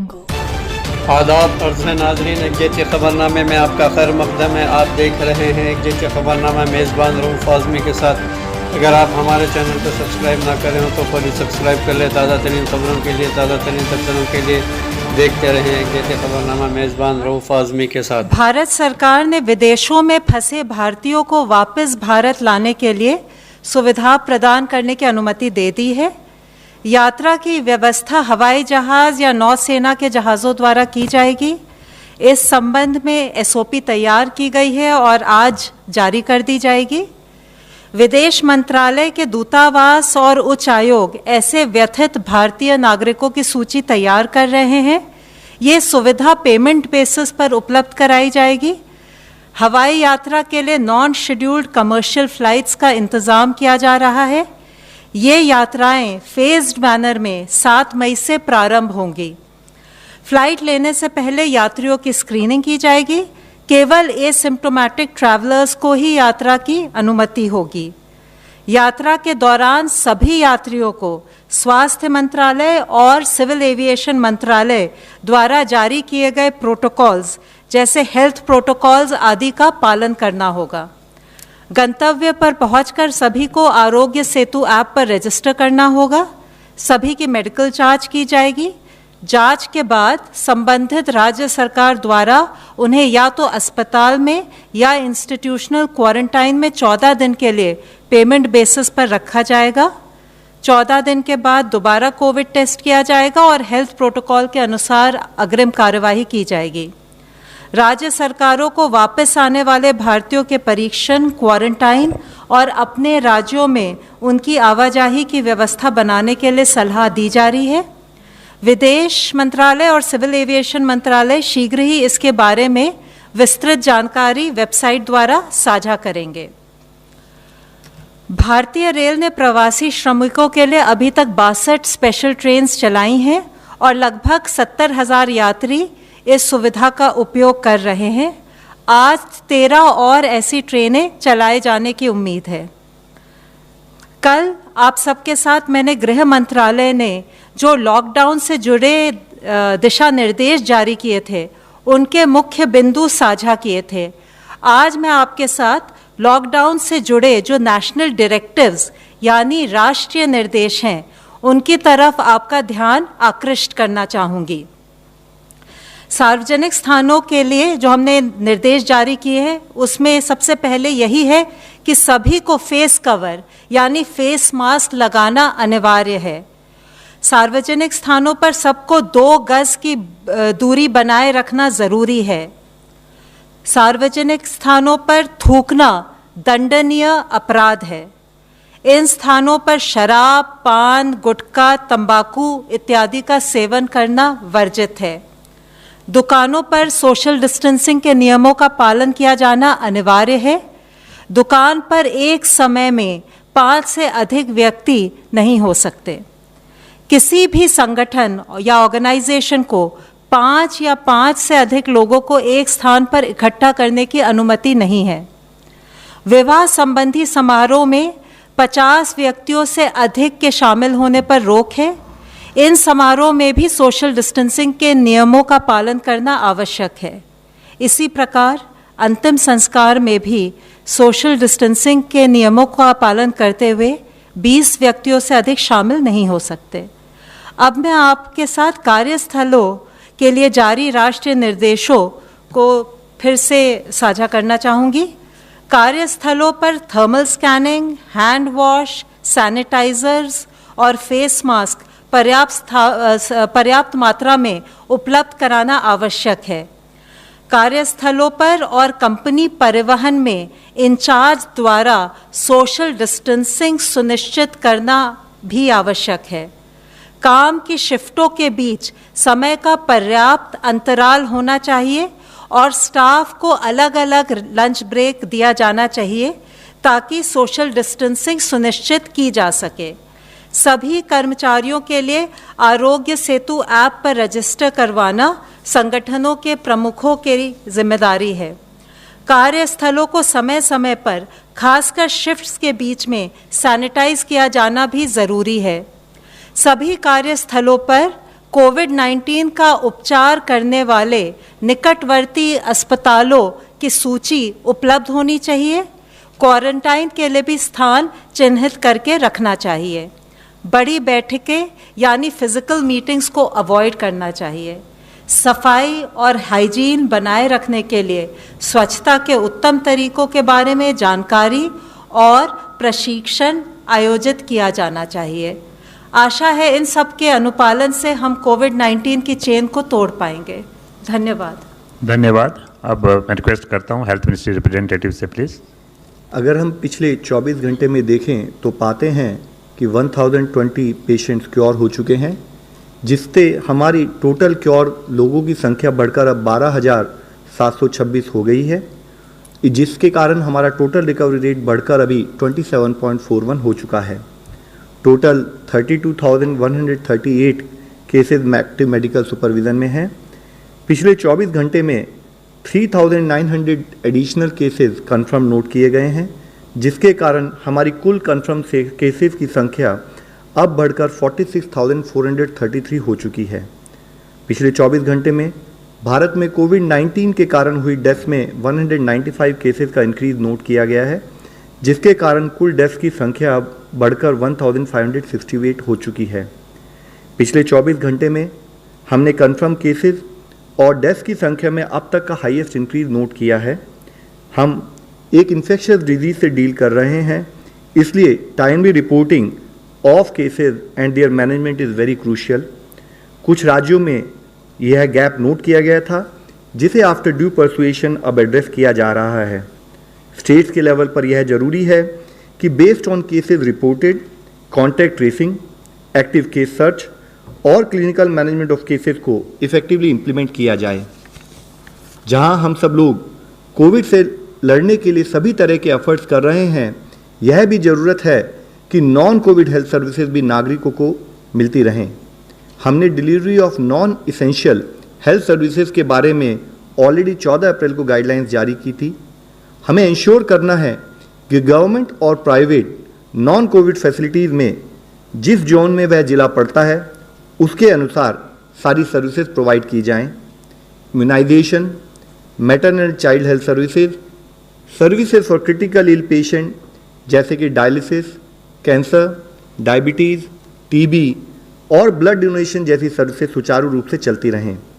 आदाब अर्ज़ नाज़रीन, एक ख़बरनामे में आपका खैर मक़दम है। आप देख रहे हैं एक ख़बरनामा मेज़बान रऊफ़ आज़मी के साथ। अगर आप हमारे चैनल को सब्सक्राइब ना करें हो तो प्लीज़ सब्सक्राइब कर लें। ताज़ा तरीन ख़बरों के लिए, ताज़ा तरीन तबसरों के लिए देखते रहें एक ख़बरनामा मेज़बान रऊफ़ आज़मी के साथ। भारत सरकार ने विदेशों में फंसे भारतीयों को वापस भारत लाने के लिए सुविधा प्रदान करने की अनुमति दे दी है। यात्रा की व्यवस्था हवाई जहाज़ या नौसेना के जहाज़ों द्वारा की जाएगी। इस संबंध में एसओपी तैयार की गई है और आज जारी कर दी जाएगी। विदेश मंत्रालय के दूतावास और उच्च आयोग ऐसे व्यथित भारतीय नागरिकों की सूची तैयार कर रहे हैं। ये सुविधा पेमेंट बेसिस पर उपलब्ध कराई जाएगी। हवाई यात्रा के लिए नॉन शेड्यूल्ड कमर्शियल फ्लाइट्स का इंतज़ाम किया जा रहा है। ये यात्राएं फेज्ड मैनर में 7 मई से प्रारंभ होंगी। फ्लाइट लेने से पहले यात्रियों की स्क्रीनिंग की जाएगी। केवल एसिम्प्टोमेटिक ट्रैवलर्स को ही यात्रा की अनुमति होगी। यात्रा के दौरान सभी यात्रियों को स्वास्थ्य मंत्रालय और सिविल एविएशन मंत्रालय द्वारा जारी किए गए प्रोटोकॉल्स जैसे हेल्थ प्रोटोकॉल्स आदि का पालन करना होगा। गंतव्य पर पहुंचकर सभी को आरोग्य सेतु ऐप पर रजिस्टर करना होगा। सभी की मेडिकल जांच की जाएगी। जांच के बाद संबंधित राज्य सरकार द्वारा उन्हें या तो अस्पताल में या इंस्टीट्यूशनल क्वारंटाइन में 14 दिन के लिए पेमेंट बेसिस पर रखा जाएगा। 14 दिन के बाद दोबारा कोविड टेस्ट किया जाएगा और हेल्थ प्रोटोकॉल के अनुसार अग्रिम कार्यवाही की जाएगी। राज्य सरकारों को वापस आने वाले भारतीयों के परीक्षण, क्वारंटाइन और अपने राज्यों में उनकी आवाजाही की व्यवस्था बनाने के लिए सलाह दी जा रही है। विदेश मंत्रालय और सिविल एविएशन मंत्रालय शीघ्र ही इसके बारे में विस्तृत जानकारी वेबसाइट द्वारा साझा करेंगे। भारतीय रेल ने प्रवासी श्रमिकों के लिए अभी तक 62 स्पेशल ट्रेन्स चलाई हैं और लगभग 70,000 यात्री इस सुविधा का उपयोग कर रहे हैं। आज 13 और ऐसी ट्रेनें चलाए जाने की उम्मीद है। कल आप सबके साथ मैंने गृह मंत्रालय ने जो लॉकडाउन से जुड़े दिशा निर्देश जारी किए थे उनके मुख्य बिंदु साझा किए थे। आज मैं आपके साथ लॉकडाउन से जुड़े जो नेशनल डायरेक्टिव्स यानी राष्ट्रीय निर्देश हैं उनकी तरफ आपका ध्यान आकृष्ट करना चाहूँगी। सार्वजनिक स्थानों के लिए जो हमने निर्देश जारी किए हैं उसमें सबसे पहले यही है कि सभी को फेस कवर यानी फेस मास्क लगाना अनिवार्य है। सार्वजनिक स्थानों पर सबको 2 गज की दूरी बनाए रखना ज़रूरी है। सार्वजनिक स्थानों पर थूकना दंडनीय अपराध है। इन स्थानों पर शराब, पान, गुटखा, तंबाकू इत्यादि का सेवन करना वर्जित है। दुकानों पर सोशल डिस्टेंसिंग के नियमों का पालन किया जाना अनिवार्य है। दुकान पर एक समय में 5 से अधिक व्यक्ति नहीं हो सकते। किसी भी संगठन या ऑर्गेनाइजेशन को 5 या 5 से अधिक लोगों को एक स्थान पर इकट्ठा करने की अनुमति नहीं है। विवाह संबंधी समारोह में 50 व्यक्तियों से अधिक के शामिल होने पर रोक है। इन समारोह में भी सोशल डिस्टेंसिंग के नियमों का पालन करना आवश्यक है। इसी प्रकार अंतिम संस्कार में भी सोशल डिस्टेंसिंग के नियमों का पालन करते हुए 20 व्यक्तियों से अधिक शामिल नहीं हो सकते। अब मैं आपके साथ कार्यस्थलों के लिए जारी राष्ट्रीय निर्देशों को फिर से साझा करना चाहूँगी। कार्यस्थलों पर thermal scanning, hand wash, sanitisers और फेस मास्क पर्याप्त मात्रा में उपलब्ध कराना आवश्यक है। कार्यस्थलों पर और कंपनी परिवहन में इंचार्ज द्वारा सोशल डिस्टेंसिंग सुनिश्चित करना भी आवश्यक है। काम की शिफ्टों के बीच समय का पर्याप्त अंतराल होना चाहिए और स्टाफ को अलग अलग लंच ब्रेक दिया जाना चाहिए ताकि सोशल डिस्टेंसिंग सुनिश्चित की जा सके। सभी कर्मचारियों के लिए आरोग्य सेतु ऐप पर रजिस्टर करवाना संगठनों के प्रमुखों की जिम्मेदारी है। कार्यस्थलों को समय समय पर खासकर शिफ्ट्स के बीच में सैनिटाइज किया जाना भी ज़रूरी है। सभी कार्यस्थलों पर कोविड-19 का उपचार करने वाले निकटवर्ती अस्पतालों की सूची उपलब्ध होनी चाहिए। क्वारंटाइन के लिए भी स्थान चिन्हित करके रखना चाहिए। बड़ी बैठकें यानी फिजिकल मीटिंग्स को अवॉइड करना चाहिए। सफाई और हाइजीन बनाए रखने के लिए स्वच्छता के उत्तम तरीकों के बारे में जानकारी और प्रशिक्षण आयोजित किया जाना चाहिए। आशा है इन सब के अनुपालन से हम कोविड-19 की चेन को तोड़ पाएंगे। धन्यवाद। धन्यवाद। अब मैं रिक्वेस्ट करता हूँ हेल्थ मिनिस्ट्री रिप्रेजेंटेटिव से प्लीज़। अगर हम पिछले 24 घंटे में देखें तो पाते हैं कि 1020 पेशेंट्स क्योर हो चुके हैं, जिससे हमारी टोटल क्योर लोगों की संख्या बढ़कर अब 12,726 हो गई है, जिसके कारण हमारा टोटल रिकवरी रेट बढ़कर अभी 27.41 हो चुका है। Total 32,138 cases active medical supervision में हैं। पिछले 24 घंटे में 3,900 एडिशनल केसेस कंफर्म नोट किए गए हैं, जिसके कारण हमारी कुल कंफर्म केसेस की संख्या अब बढ़कर 46,433 हो चुकी है। पिछले 24 घंटे में भारत में कोविड-19 के कारण हुई डेथ में 195 केसेस का इंक्रीज नोट किया गया है, जिसके कारण कुल डेथ की संख्या अब बढ़कर 1,568 हो चुकी है। पिछले 24 घंटे में हमने कंफर्म केसेस और डेथ की संख्या में अब तक का हाईएस्ट इंक्रीज नोट किया है। हम एक इन्फेक्शियस डिजीज से डील कर रहे हैं, इसलिए timely reporting of cases and there management is very crucial. कुछ राज्यों में यह गैप नोट किया गया था, जिसे आफ्टर ड्यू परसुएशन अब एड्रेस किया जा रहा है। स्टेट्स के लेवल पर यह जरूरी है कि based on cases reported, contact tracing, active case search और क्लिनिकल मैनेजमेंट ऑफ केसेस को इफेक्टिवली इम्प्लीमेंट किया जाए। जहां हम सब लोग कोविड से लड़ने के लिए सभी तरह के एफर्ट्स कर रहे हैं, यह भी ज़रूरत है कि नॉन कोविड हेल्थ सर्विसेज भी नागरिकों को मिलती रहें। हमने delivery of non essential health services के बारे में ऑलरेडी 14 अप्रैल को गाइडलाइंस जारी की थी। हमें इंश्योर करना है कि गवर्नमेंट और प्राइवेट नॉन कोविड फैसिलिटीज़ में जिस जोन में वह जिला पड़ता है, उसके अनुसार सारी सर्विसेज प्रोवाइड की जाएं। Immunisation, maternal child health services, services for critical ill patient जैसे कि डायलिसिस, कैंसर, डायबिटीज़, टीबी और ब्लड डोनेशन जैसी सर्विसेज सुचारू रूप से चलती रहें।